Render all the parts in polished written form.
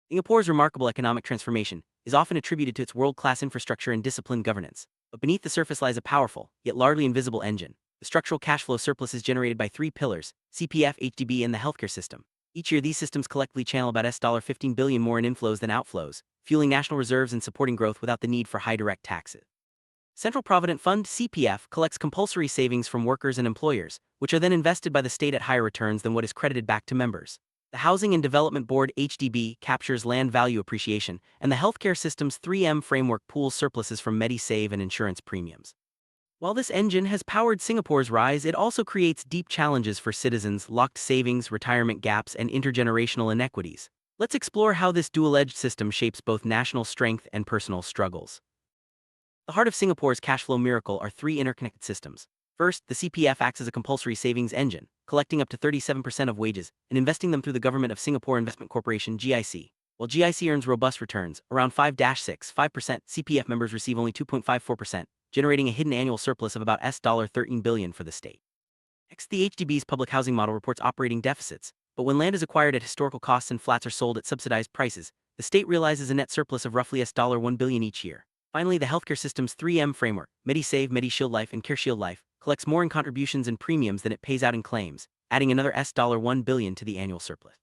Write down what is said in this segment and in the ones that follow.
Singapore's remarkable economic transformation is often attributed to its world-class infrastructure and disciplined governance. But beneath the surface lies a powerful, yet largely invisible engine. The structural cash flow surplus is generated by three pillars: CPF, HDB, and the healthcare system. Each year, these systems collectively channel about $15 billion more in inflows than outflows, fueling national reserves and supporting growth without the need for high direct taxes. Central Provident Fund (CPF) collects compulsory savings from workers and employers, which are then invested by the state at higher returns than what is credited back to members. The Housing and Development Board (HDB) captures land value appreciation, and the healthcare system's 3M framework pools surpluses from MediSave and insurance premiums. While this engine has powered Singapore's rise, it also creates deep challenges for citizens: locked savings, retirement gaps, and intergenerational inequities. Let's explore how this dual-edged system shapes both national strength and personal struggles. The heart of Singapore's cash flow miracle are three interconnected systems. First, the CPF acts as a compulsory savings engine, collecting up to 37% of wages and investing them through the Government of Singapore Investment Corporation (GIC). While GIC earns robust returns, around 5-6.5%, CPF members receive only 2.54%, generating a hidden annual surplus of about $13 billion for the state. Next, the HDB's public housing model reports operating deficits, but when land is acquired at historical costs and flats are sold at subsidized prices, the state realizes a net surplus of roughly $1 billion each year. Finally, the healthcare system's 3M framework, MediSave, MediShield Life, and CareShield Life, collects more in contributions and premiums than it pays out in claims, adding another $1 billion to the annual surplus.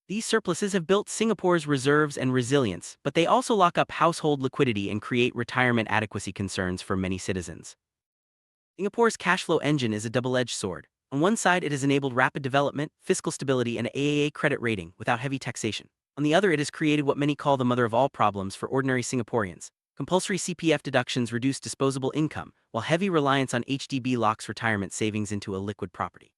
These surpluses have built Singapore's reserves and resilience, but they also lock up household liquidity and create retirement adequacy concerns for many citizens. Singapore's cash flow engine is a double-edged sword. On one side, it has enabled rapid development, fiscal stability, and AAA credit rating without heavy taxation. On the other, it has created what many call the mother of all problems for ordinary Singaporeans. Compulsory CPF deductions reduce disposable income, while heavy reliance on HDB locks retirement savings into a liquid property.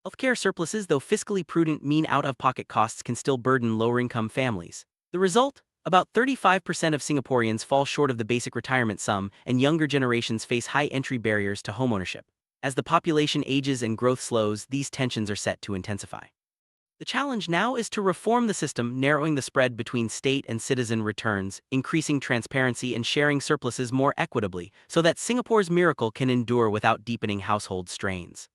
Healthcare surpluses, though fiscally prudent, mean out-of-pocket costs can still burden lower-income families. The result? About 35% of Singaporeans fall short of the basic retirement sum, and younger generations face high entry barriers to homeownership. As the population ages and growth slows, these tensions are set to intensify. The challenge now is to reform the system, narrowing the spread between state and citizen returns, increasing transparency, and sharing surpluses more equitably, so that Singapore's miracle can endure without deepening household strains.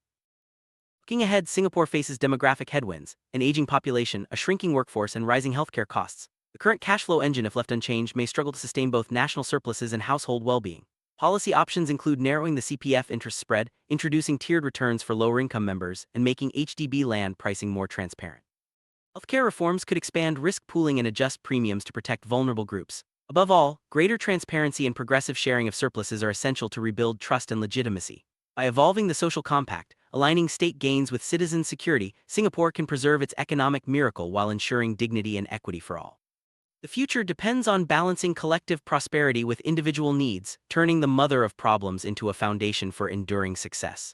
Looking ahead, Singapore faces demographic headwinds: an aging population, a shrinking workforce, and rising healthcare costs. The current cash flow engine, if left unchanged, may struggle to sustain both national surpluses and household well-being. Policy options include narrowing the CPF interest spread, introducing tiered returns for lower-income members, and making HDB land pricing more transparent. Healthcare reforms could expand risk pooling and adjust premiums to protect vulnerable groups. Above all, greater transparency and progressive sharing of surpluses are essential to rebuild trust and legitimacy. By evolving the social compact, aligning state gains with citizen security, Singapore can preserve its economic miracle while ensuring dignity and equity for all. The future depends on balancing collective prosperity with individual needs, turning the mother of problems into a foundation for enduring success.